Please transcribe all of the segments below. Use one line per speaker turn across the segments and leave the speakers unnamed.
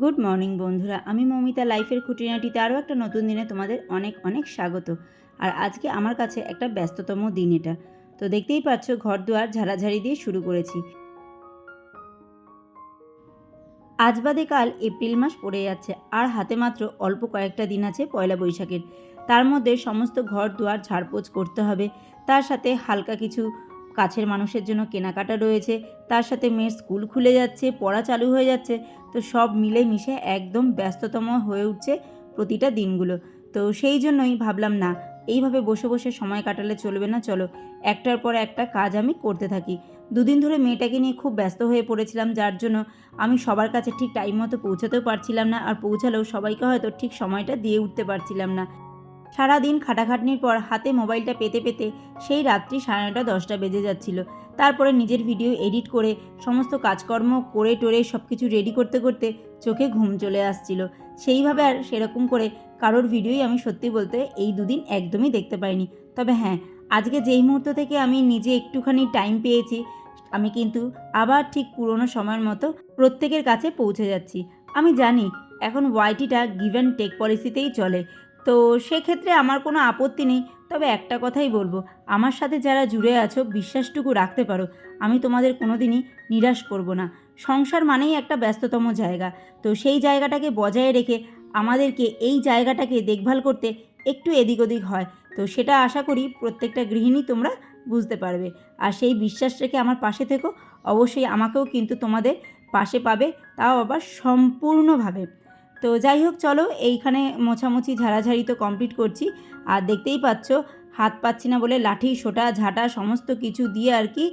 Good morning বন্ধুরা, আমি মৌমিতা লাইফের খুঁটিনাটিতে আরও একটা নতুন দিনে তোমাদের অনেক অনেক স্বাগত। আর আজকে আমার কাছে একটা ব্যস্ততম দিন এটা। তো দেখতেই পাচ্ছ, ঘর দুয়ার ঝাড়াঝাড়ি দিয়ে শুরু করেছি। আজ বাদে কাল এপ্রিল মাস পড়ে যাচ্ছে, আর হাতে মাত্র অল্প কয়েকটা দিন আছে পয়লা বৈশাখের। তার মধ্যে সমস্ত ঘর দুয়ার ঝাড়পোছ করতে হবে। তার সাথে হালকা কিছু কাছের মানুষের জন্য কেনাকাটা রয়েছে। তার সাথে মেয়ের স্কুল খুলে যাচ্ছে, পড়া চালু হয়ে যাচ্ছে। তো সব মিলে মিশে একদম ব্যস্ততম হয়ে উঠছে প্রতিটা দিনগুলো। তো সেই জন্যই ভাবলাম, না, এইভাবে বসে বসে সময় কাটালে চলবে না, চলো একটার পর একটা কাজ আমি করতে থাকি। দুদিন ধরে মেয়েটাকে নিয়ে খুব ব্যস্ত হয়ে পড়েছিলাম, যার জন্য আমি সবার কাছে ঠিক টাইম মতো পৌঁছাতেও পারছিলাম না, আর পৌঁছালেও সবাইকে হয়তো ঠিক সময়টা দিয়ে উঠতে পারছিলাম না। সারাদিন খাটাখাটনির পর হাতে মোবাইলটা পেতে পেতে সেই রাত্রি 9:30-10টা বেজে যাচ্ছিল। তারপরে নিজের ভিডিও এডিট করে সমস্ত কাজকর্ম করে টোরে সব কিছু রেডি করতে করতে চোখে ঘুম চলে আসছিল। সেইভাবে আর সেরকম করে কারোর ভিডিওই আমি সত্যি বলতে এই দুদিন একদমই দেখতে পাইনি। তবে হ্যাঁ, আজকে যেই মুহূর্ত থেকে আমি নিজে একটুখানি টাইম পেয়েছি, আমি কিন্তু আবার ঠিক পুরনো সময়ের মতো প্রত্যেকের কাছে পৌঁছে যাচ্ছি। আমি জানি এখন ওয়াইটিটা গিভ অ্যান্ড টেক পলিসিতেই চলে। তো সেক্ষেত্রে আমার কোনো আপত্তি নেই। তবে একটা কথাই বলবো, আমার সাথে যারা জুড়ে আছো, বিশ্বাসটুকু রাখতে পারো, আমি তোমাদের কোনো দিনই নিরাশ করব না। সংসার মানেই একটা ব্যস্ততম জায়গা। তো সেই জায়গাটাকে বজায় রেখে আমাদেরকে এই জায়গাটাকে দেখভাল করতে একটু এদিক ওদিক হয়। তো সেটা আশা করি প্রত্যেকটা গৃহিণী তোমরা বুঝতে পারবে। আর সেই বিশ্বাস রেখে আমার পাশে থেকো। অবশ্যই আমাকেও কিন্তু তোমাদের পাশে পাবে, তাও আবার সম্পূর্ণভাবে। তো যাই হোক, চলো এইখানে মোছামুছি ঝাড়াঝাড়ি তো কমপ্লিট করছি। আর দেখতেই পাচ্ছ, হাত পাচ্ছি না বলে লাঠি সোটা ঝাঁটা সমস্ত কিছু দিয়ে আর কি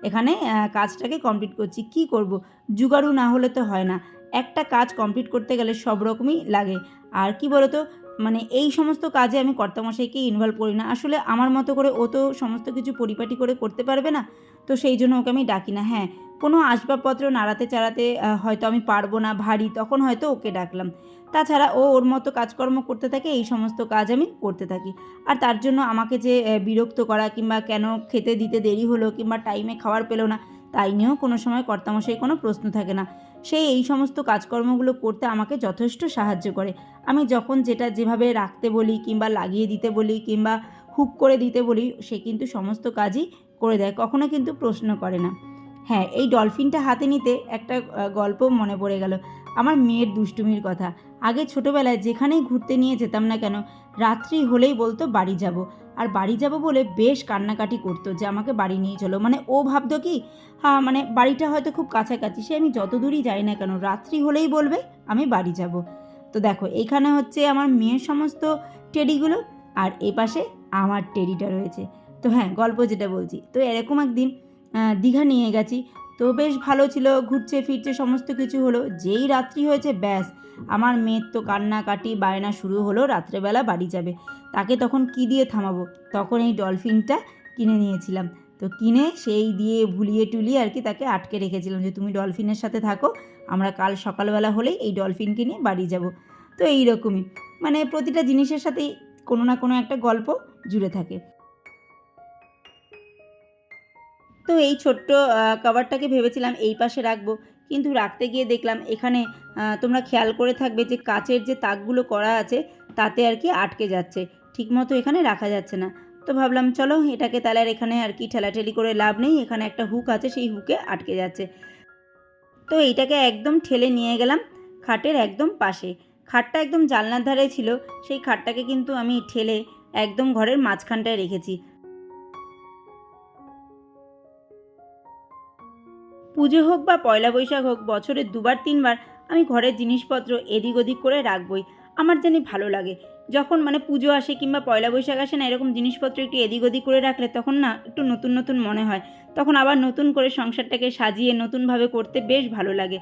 এখানে কাজটাকে কমপ্লিট করছি। কি করব, জুগাড়ু না হলে তো হয় না। একটা কাজ কমপ্লিট করতে গেলে সব রকমই লাগে। আর কি বলো তো, মানে এই সমস্ত কাজে আমি কর্তামশাইকে ইনভলভ করি না। আসলে আমার মতো করে ও তো সমস্ত কিছু পরিপাটি করে করতে পারবে না। তো সেই জন্য ওকে আমি ডাকি না। হ্যাঁ, কোনো আসবাবপত্র নাড়াতে চাড়াতে হয়তো আমি পারবো না, ভারী, তখন হয়তো ওকে ডাকলাম। তাছাড়া ও ওর মতো কাজকর্ম করতে থাকে, এই সমস্ত কাজ আমি করতে থাকি। আর তার জন্য আমাকে যে বিরক্ত করা, কিংবা কেন খেতে দিতে দেরি হলো, কিংবা টাইমে খাবার পেলো না, তাই নিয়েও কোনো সময় কর্তামশাই কোনো প্রশ্ন থাকে না। সে এই সমস্ত কাজকর্মগুলো করতে আমাকে যথেষ্ট সাহায্য করে। আমি যখন যেটা যেভাবে রাখতে বলি, কিংবা লাগিয়ে দিতে বলি, কিংবা হুক করে দিতে বলি, সে কিন্তু সমস্ত কাজই করে দেয়, কখনো কিন্তু প্রশ্ন করে না। হ্যাঁ, এই ডলফিনটা হাতে নিতে একটা গল্প মনে পড়ে গেল, আমার মেয়ের দুষ্টুমির কথা। আগে ছোটোবেলায় যেখানেই ঘুরতে নিয়ে যেতাম না কেন, রাত্রি হলেই বলতো বাড়ি যাব। আর বাড়ি যাব বলে বেশ কান্নাকাটি করতো যে আমাকে বাড়ি নিয়ে চলো। মানে ও ভাবতো কি, হ্যাঁ, মানে বাড়িটা হয়তো খুব কাছাকাছি, সে আমি যত দূরই যাই না কেন, রাত্রি হলেই বলবে আমি বাড়ি যাব। তো দেখো, এইখানে হচ্ছে আমার মেয়ের সমস্ত টেডিগুলো, আর এ পাশে আমার টেডিটা রয়েছে। তো হ্যাঁ, গল্প যেটা বলছি, তো এরকম একদিন দীঘা নিয়ে গেছি। তো বেশ ভালো ছিল, ঘুরছে ফিরছে সমস্ত কিছু হলো। যেই রাত্রি হয়েছে, ব্যাস, আমার মেয়ের তো কান্নাকাটি বায়না শুরু হলো, রাত্রেবেলা বাড়ি যাবে। তাকে তখন কি দিয়ে থামাবো, তখন এই ডলফিনটা কিনে নিয়েছিলাম। তো কিনে সেই দিয়ে ভুলিয়ে টুলিয়ে আর কি তাকে আটকে রেখেছিলাম যে তুমি ডলফিনের সাথে থাকো, আমরা কাল সকালবেলা হলেই এই ডলফিনকে নিয়ে বাড়ি যাব। তো এই রকমই, মানে প্রতিটা জিনিসের সাথেই কোনো না কোনো একটা গল্প জুড়ে থাকে। তো এই ছোট্ট কভারটাকে ভেবেছিলাম এই পাশে রাখবো, কিন্তু রাখতে গিয়ে দেখলাম এখানে তোমরা খেয়াল করে থাকবে যে কাচের যে তাকগুলো করা আছে, তাতে আর কি আটকে যাচ্ছে, ঠিকমতো এখানে রাখা যাচ্ছে না। তো ভাবলাম চলো এটাকে তাহলে আর এখানে আর কি ঠেলাঠেলি করে লাভ নেই, এখানে একটা হুক আছে, সেই হুকে আটকে যাচ্ছে। তো এইটাকে একদম ঠেলে নিয়ে গেলাম খাটের একদম পাশে। খাটটা একদম জানলার ধারে ছিল, সেই খাটটাকে কিন্তু আমি ঠেলে একদম ঘরের মাঝখানটায় রেখেছি। পুজো হোক বা পয়লা বৈশাখ হোক, বছরে দুবার তিনবার আমি ঘরের জিনিসপত্র এদিক ওদিক করে রাখবই। আমার জানি ভালো লাগে যখন মানে পুজো আসে কিংবা পয়লা বৈশাখ আসে না, এরকম জিনিসপত্র একটু এদিক ওদিক করে রাখলে তখন না একটু নতুন নতুন মনে হয়। তখন আবার নতুন করে সংসারটাকে সাজিয়ে নতুনভাবে করতে বেশ ভালো লাগে।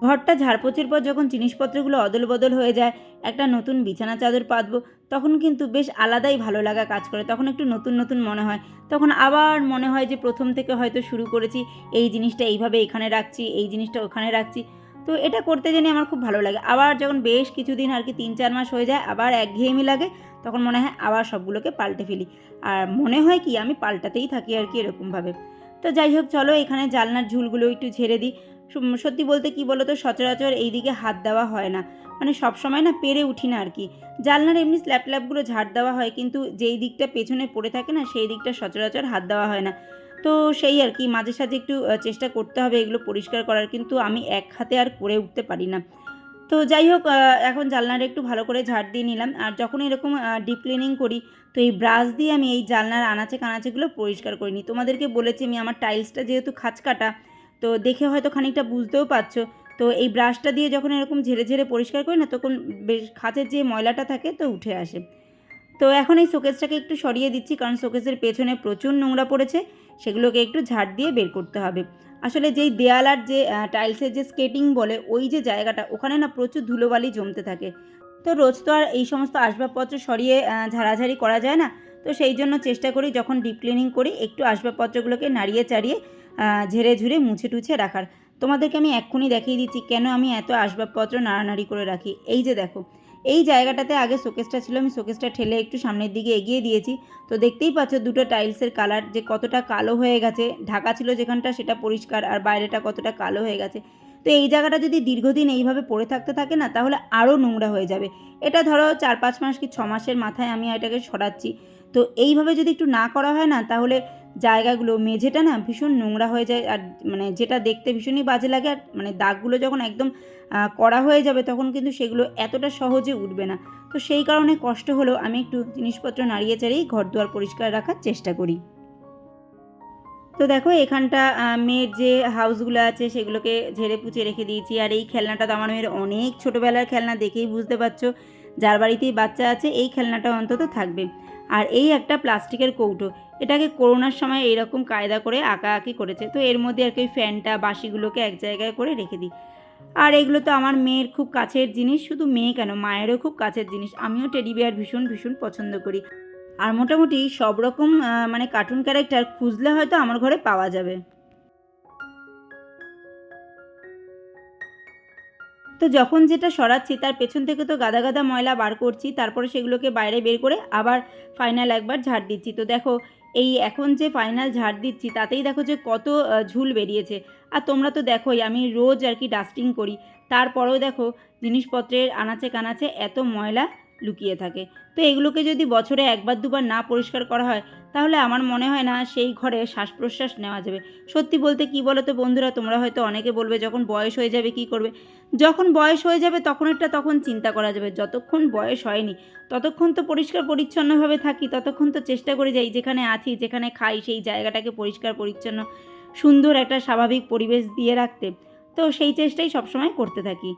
ঘরটা ঝাড়পোছের পর যখন জিনিসপত্রগুলো অদল বদল হয়ে যায়, একটা নতুন বিছানা চাদর পাতবো, তখন কিন্তু বেশ আলাদাই ভালো লাগা কাজ করে। তখন একটু নতুন নতুন মনে হয়। তখন আবার মনে হয় যে প্রথম থেকে হয়তো শুরু করেছি, এই জিনিসটা এইভাবে এখানে রাখছি, এই জিনিসটা ওখানে রাখছি। তো এটা করতে জানি আমার খুব ভালো লাগে। আবার যখন বেশ কিছুদিন আর কি 3-4 মাস হয়ে যায়, আবার একঘেয়েমি লাগে, তখন মনে হয় আবার সবগুলোকে পাল্টে ফেলি। আর মনে হয় কি আমি পাল্টাতেই থাকি আর কি এরকমভাবে। তো যাই হোক, চলো এখানে জানলার ঝুলগুলো একটু ঝেড়ে দিই। সত্যি বলতে কি বলো তো, সচরাচর এই দিকে হাত দেওয়া হয় না, মানে সবসময় না পেরে উঠি না আর কি। জানলার এমনি স্ল্যাব ট্ল্যাবগুলো ঝাড় দেওয়া হয়, কিন্তু যেই দিকটা পেছনে পড়ে থাকে না সেই দিকটা সচরাচর হাত দেওয়া হয় না। তো সেই আর কি, মাঝে সাঝে একটু চেষ্টা করতে হবে এগুলো পরিষ্কার করার, কিন্তু আমি এক হাতে আর করে উঠতে পারি না। তো যাই হোক, এখন জানলাটা একটু ভালো করে ঝাড় দিয়ে নিলাম। আর যখন এরকম ডিপ ক্লিনিং করি, তো এই ব্রাশ দিয়ে আমি এই জানলার আনাচে কানাচেগুলো পরিষ্কার করে নিই। তোমাদেরকে বলেছি আমি, আমার টাইলসটা যেহেতু খাঁজকাটা, তো দেখে হয়তো খানিকটা বুঝতেও পারছো। তো এই ব্রাশটা দিয়ে যখন এরকম ঝেড়ে ঝেড়ে পরিষ্কার করি না, তখন বেশ খাঁচের যে ময়লাটা থাকে তো উঠে আসে। তো এখন এই শোকেসটাকে একটু সরিয়ে দিচ্ছি, কারণ শোকেসের পেছনে প্রচুর নোংরা পড়েছে, সেগুলোকে একটু ঝাড় দিয়ে বের করতে হবে। আসলে যেই দেয়াল আর যে টাইলসের যে স্কেটিং বলে ওই যে জায়গাটা, ওখানে না প্রচুর ধুলোবালি জমতে থাকে। তো রোজ তো আর এই সমস্ত আসবাবপত্র সরিয়ে ঝাড়াঝাড়ি করা যায় না। তো সেই জন্য চেষ্টা করি যখন ডিপ ক্লিনিং করি একটু আসবাবপত্রগুলোকে নাড়িয়ে চাড়িয়ে ঝেড়ে ঝুড়ে মুছে টুছে রাখার। তোমাদেরকে আমি এক্ষুনি দেখিয়ে দিচ্ছি কেন আমি এত আসবাবপত্র নাড়ানাড়ি করে রাখি। এই যে দেখো, এই জায়গাটাতে আগে শোকেসটা ছিল, আমি শোকেসটা ঠেলে একটু সামনের দিকে এগিয়ে দিয়েছি। তো দেখতেই পাচ্ছ দুটো টাইলসের কালার যে কতটা কালো হয়ে গেছে, ঢাকা ছিল যেখানটা সেটা পরিষ্কার, আর বাইরেটা কতটা কালো হয়ে গেছে। তো এই জায়গাটা যদি দীর্ঘদিন এইভাবে পড়ে থাকতে থাকে না, তাহলে আরও নোংরা হয়ে যাবে। এটা ধরো 4-5 মাস কি 6 মাসের মাথায় আমি এটাকে সরাচ্ছি। তো এইভাবে যদি একটু না করা হয় না, তাহলে জায়গাগুলো মেঝেটা না ভীষণ নোংরা হয়ে যায়, আর মানে যেটা দেখতে ভীষণই বাজে লাগে। আর মানে দাগগুলো যখন একদম কড়া হয়ে যাবে, তখন কিন্তু সেগুলো এতটা সহজে উঠবে না। তো সেই কারণে কষ্ট হলেও আমি একটু জিনিসপত্র নাড়িয়ে চাড়িয়েই ঘর দুয়ার পরিষ্কার রাখার চেষ্টা করি। তো দেখো এখানটা মেয়ের যে হাউসগুলো আছে সেগুলোকে ঝেড়ে পুছে রেখে দিয়েছি। আর এই খেলনাটা তো আমার মেয়ের অনেক ছোটোবেলার খেলনা, দেখেই বুঝতে পারছো যার বাড়িতেই বাচ্চা আছে এই খেলনাটা অন্তত থাকবে। আর এই একটা প্লাস্টিকের কৌটো, এটাকে করোনার সময় এইরকম কায়দা করে আঁকাআঁকি করেছে। তো এর মধ্যে আর কি ওই ফ্যানটা বাসিগুলোকে এক জায়গায় করে রেখে দিই। আর এগুলো তো আমার মেয়ের খুব কাছের জিনিস, শুধু মেয়ে কেন, মায়েরও খুব কাছের জিনিস। আমিও টেডি বিয়ার ভীষণ ভীষণ পছন্দ করি। আর মোটামুটি সব রকম মানে কার্টুন ক্যারেক্টার খুঁজলে হয়তো আমার ঘরে পাওয়া যাবে। তো যখন যেটা সরাচ্ছি তার পেছন থেকে তো গাদা গাদা ময়লা বার করছি, তারপরে সেগুলোকে বাইরে বের করে আবার ফাইনাল একবার ঝাড় দিচ্ছি। তো দেখো, এই এখন যে ফাইনাল ঝাড় দিচ্ছি তাতেই দেখো যে কত ঝুল বেরিয়েছে। আর তোমরা তো দেখোই আমি রোজ আর কি ডাস্টিং করি, তারপরেও দেখো জিনিসপত্রের আনাচে কানাচে এত ময়লা লুকিয়ে থাকে। তো এগুলোকে যদি বছরে একবার দুবার না পরিষ্কার করা হয়, তাহলে আমার মনে হয় না সেই ঘরে শ্বাস প্রশ্বাস নেওয়া যাবে। সত্যি বলতে কি বলো তো বন্ধুরা, তোমরা হয়তো অনেকে বলবে যখন বয়স হয়ে যাবে কী করবে। যখন বয়স হয়ে যাবে তখনেরটা তখন চিন্তা করা যাবে, যতক্ষণ বয়স হয়নি ততক্ষণ তো পরিষ্কার পরিচ্ছন্নভাবে থাকি, ততক্ষণ তো চেষ্টা করে যাই যেখানে আছি যেখানে খাই সেই জায়গাটাকে পরিষ্কার পরিচ্ছন্ন সুন্দর একটা স্বাভাবিক পরিবেশ দিয়ে রাখতে। তো সেই চেষ্টাই সবসময় করতে থাকি।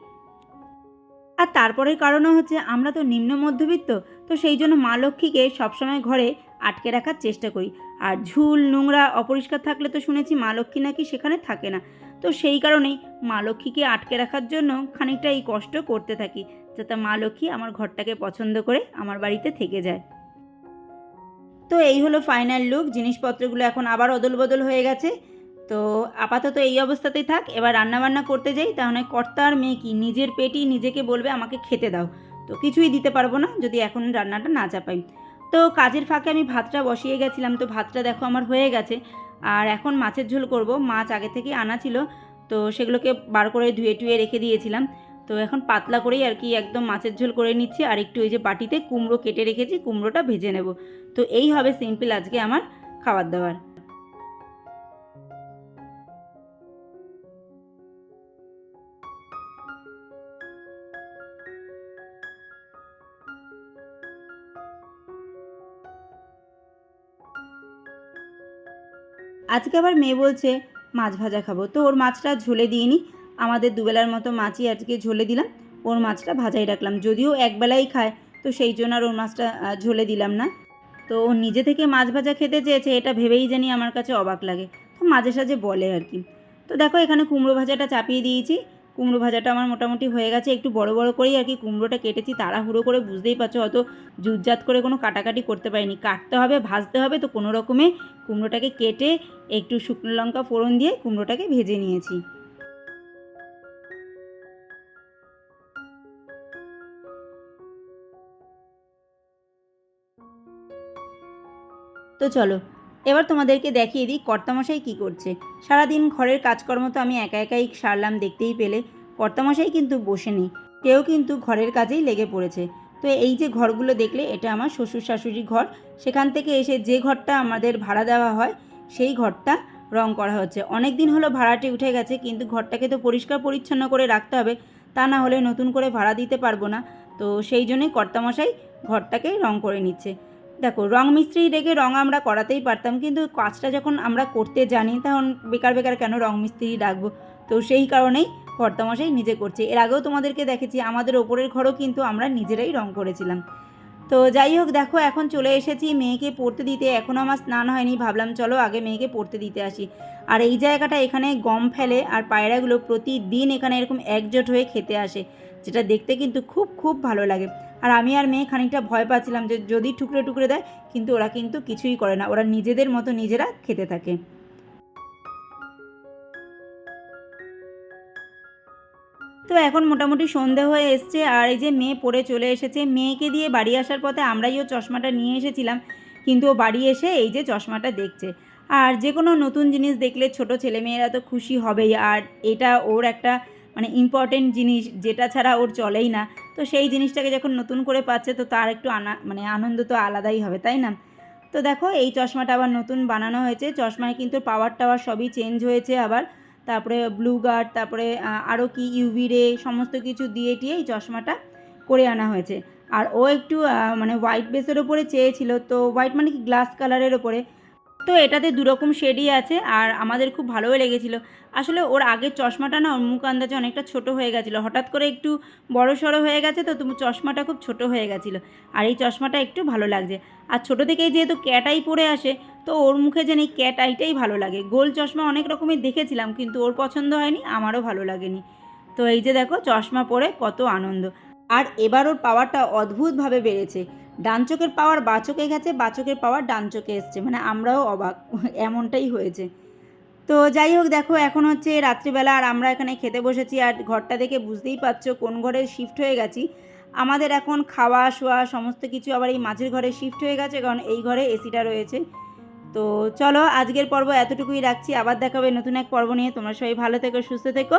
আর তারপরের কারণও হচ্ছে আমরা তো নিম্ন মধ্যবিত্ত, তো সেই জন্য মা লক্ষ্মীকে সবসময় ঘরে আটকে রাখার চেষ্টা করি। আর ঝুল নোংরা অপরিষ্কার থাকলে তো শুনেছি মা লক্ষ্মী নাকি সেখানে থাকে না। তো সেই কারণেই মা লক্ষ্মীকে আটকে রাখার জন্য খানিকটা এই কষ্ট করতে থাকি, যাতে মা লক্ষ্মী আমার ঘরটাকে পছন্দ করে আমার বাড়িতে থেকে যায়। তো এই হলো ফাইনাল লুক। জিনিসপত্রগুলো এখন আবার অদল বদল হয়ে গেছে। তো আপাতত এই অবস্থাতেই থাক। এবার রান্নাবান্না করতে যাই, তাহলে কর্তা আর মেয়ে কি নিজের পেটই নিজেকে বলবে আমাকে খেতে দাও। তো কিছুই দিতে পারবো না যদি এখন রান্নাটা না চাপাই। তো কাজের ফাঁকে আমি ভাতটা বসিয়ে গেছিলাম, তো ভাতটা দেখো আমার হয়ে গেছে। আর এখন মাছের ঝোল করব। মাছ আগে থেকেই আনা ছিল, তো সেগুলোকে বার করে ধুয়ে টুয়ে রেখে দিয়েছিলাম। তো এখন পাতলা করেই আর কি একদম মাছের ঝোল করে নিচ্ছি। আর একটু ওই যে বাটিতে কুমড়ো কেটে রেখেছি, কুমড়োটা ভেজে নেব। তো এই হবে সিম্পল আজকে আমার খাবার দাবার। আজকে আবার মেয়ে বলছে মাছ ভাজা খাবো, তো ওর মাছটা ঝোলে দিইনি। আমাদের দুবেলার মতো মাছই আজকে ঝোলে দিলাম, ওর মাছটা ভাজাই রাখলাম। যদিও একবেলাই খায়, তো সেই জন্য আর ওর মাছটা ঝোলে দিলাম না। তো ও নিজে থেকে মাছ ভাজা খেতে চেয়েছে, এটা ভেবেই জানি আমার কাছে অবাক লাগে। তো মাঝে সাঝে বলে আর কি। তো দেখো এখানে কুমড়ো ভাজাটা চাপিয়ে দিয়েছি। কুমড়ো ভাজাটা আমার মোটামুটি হয়ে গেছে। একটু বড় বড় করেই আর কি কুমড়োটা কেটেছি, তাড়াহুড়ো করে, বুঝতেই পারছো অত জুতজাত করে কোনো কাটাকাটি করতে পারিনি। কাটতে হবে, ভাজতে হবে, তো কোনো রকমে কুমড়োটাকে কেটে একটু শুকনো লঙ্কা ফোড়ন দিয়ে কুমড়োটাকে ভেজে নিয়েছি। তো চলো, এবার তোমাদেরকে দেখিয়ে দিই কর্তামশাই কী করছে। সারাদিন ঘরের কাজকর্ম তো আমি একা একাই সারলাম, দেখতেই পেলে। কর্তামশাই কিন্তু বসে নেই, কেউ কিন্তু ঘরের কাজেই লেগে পড়েছে। তো এই যে ঘরগুলো দেখলে, এটা আমার শ্বশুর শাশুড়ির ঘর। সেখান থেকে এসে যে ঘরটা আমাদের ভাড়া দেওয়া হয় সেই ঘরটা রং করা হচ্ছে। অনেক দিন হলো ভাড়াটি উঠে গেছে, কিন্তু ঘরটাকে তো পরিষ্কার পরিচ্ছন্ন করে রাখতে হবে, তা না হলে নতুন করে ভাড়া দিতে পারবো না। তো সেই জন্যই কর্তামশাই ঘরটাকে রং করে নিচ্ছে। দেখো, রং মিস্ত্রি ডেকে রং আমরা করাতেই পারতাম, কিন্তু কাজটা যখন আমরা করতে জানি তখন বেকার বেকার কেন রং মিস্ত্রি ডাকবো। তো সেই কারণেই কর্তামশাই নিজে করছে। এর আগেও তোমাদেরকে দেখেছি, আমাদের ওপরের ঘরও কিন্তু আমরা নিজেরাই রং করেছিলাম। তো যাই হোক, দেখো এখন চলে এসেছি মেয়েকে পড়তে দিতে। এখনও আমার স্নান হয়নি, ভাবলাম চলো আগে মেয়েকে পড়তে দিতে আসি। আর এই জায়গাটা, এখানে গম ফেলে আর পায়রাগুলো প্রতিদিন এখানে এরকম একজোট হয়ে খেতে আসে, যেটা দেখতে কিন্তু খুব খুব ভালো লাগে। আর আমি আর মেয়ে খানিকটা ভয় পাচ্ছিলাম যে যদি টুকরে টুকরে দেয়, কিন্তু ওরা কিন্তু কিছুই করে না, ওরা নিজেদের মতো নিজেরা খেতে থাকে। তো এখন মোটামুটি সন্ধে হয়ে এসছে, আর এই যে মেয়ে পড়ে চলে এসেছে। মেয়েকে দিয়ে বাড়ি আসার পথে আমরাই ও চশমাটা নিয়ে এসেছিলাম, কিন্তু ও বাড়ি এসে এই যে চশমাটা দেখছে। আর যে কোনো নতুন জিনিস দেখলে ছোট ছেলেমেয়েরা তো খুশি হবেই, আর এটা ওর একটা মানে ইম্পর্টেন্ট জিনিস, যেটা ছাড়া ওর চলেই না। তো সেই জিনিসটাকে যখন নতুন করে পাচ্ছে, তো তার একটু মানে আনন্দ তো আলাদাই হবে, তাই না? তো দেখো, এই চশমাটা আবার নতুন বানানো হয়েছে। চশমায় কিন্তু পাওয়ার টাওয়ার সবই চেঞ্জ হয়েছে আবার। তারপরে ব্লু গার্ড, তারপরে আরও কি ইউভি রে, সমস্ত কিছু দিয়ে টিয়ে এই চশমাটা করে আনা হয়েছে। আর ও একটু মানে হোয়াইট বেসের ওপরে চেয়েছিল, তো হোয়াইট মানে কি গ্লাস কালারের ওপরে। তো এটাতে দুরকম শেডই আছে, আর আমাদের খুব ভালোই লেগেছিলো। আসলে ওর আগের চশমাটা না, ওর মুখ আন্দাজে অনেকটা ছোট হয়ে গেছিলো, হঠাৎ করে একটু বড় সড়ো হয়ে গেছে, তো তুমি চশমাটা খুব ছোট হয়ে গেছিলো। আর এই চশমাটা একটু ভালো লাগছে। আর ছোটো থেকেই যেহেতু ক্যাট আই পরে আসে, তো ওর মুখে যেন এই ক্যাট আইটাই ভালো লাগে। গোল চশমা অনেক রকমের দেখেছিলাম, কিন্তু ওর পছন্দ হয়নি, আমারও ভালো লাগেনি। তো এই যে দেখো, চশমা পরে কত আনন্দ। আর এবার ওর পাওয়ারটা অদ্ভুতভাবে বেড়েছে। ডান চোখের পাওয়ার বাঁ চোখে গেছে, বাঁ চোখের পাওয়ার ডান চোখে এসছে, মানে আমরাও অবাক এমনটাই হয়েছে। তো যাই হোক, দেখো এখন হচ্ছে রাত্রিবেলা, আর আমরা এখানে খেতে বসেছি। আর ঘরটা দেখে বুঝতেই পারছো কোন ঘরে শিফট হয়ে গেছি। আমাদের এখন খাওয়া শোয়া সমস্ত কিছু আবার এই মাঝের ঘরে শিফট হয়ে গেছে, কারণ এই ঘরে এসিটা রয়েছে। তো চলো, আজকের পর্ব এতটুকুই রাখছি। আবার দেখা হবে নতুন এক পর্ব নিয়ে। তোমরা সবাই ভালো থেকো, সুস্থ থেকো,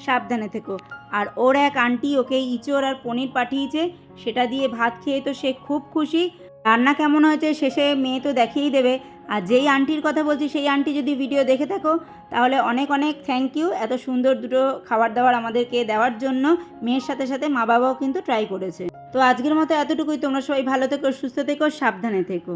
সাবধানে থেকো। আর ওর এক আন্টি ওকে ইঁচড় আর পনির পাঠিয়েছে, সেটা দিয়ে ভাত খেয়ে তো সে খুব খুশি। রান্না কেমন হয়েছে শেষে মেয়ে তো দেখিয়েই দেবে। আর যেই আন্টির কথা বলছি, সেই আন্টি যদি ভিডিও দেখে থাকো, তাহলে অনেক অনেক থ্যাংক ইউ, এত সুন্দর দুটো খাবার দাবার আমাদেরকে দেওয়ার জন্য। মেয়ের সাথে সাথে মা বাবাও কিন্তু ট্রাই করেছে। তো আজকের মতো এতটুকুই। তোমরা সবাই ভালো থেকো, সুস্থ থেকো, সাবধানে থেকো।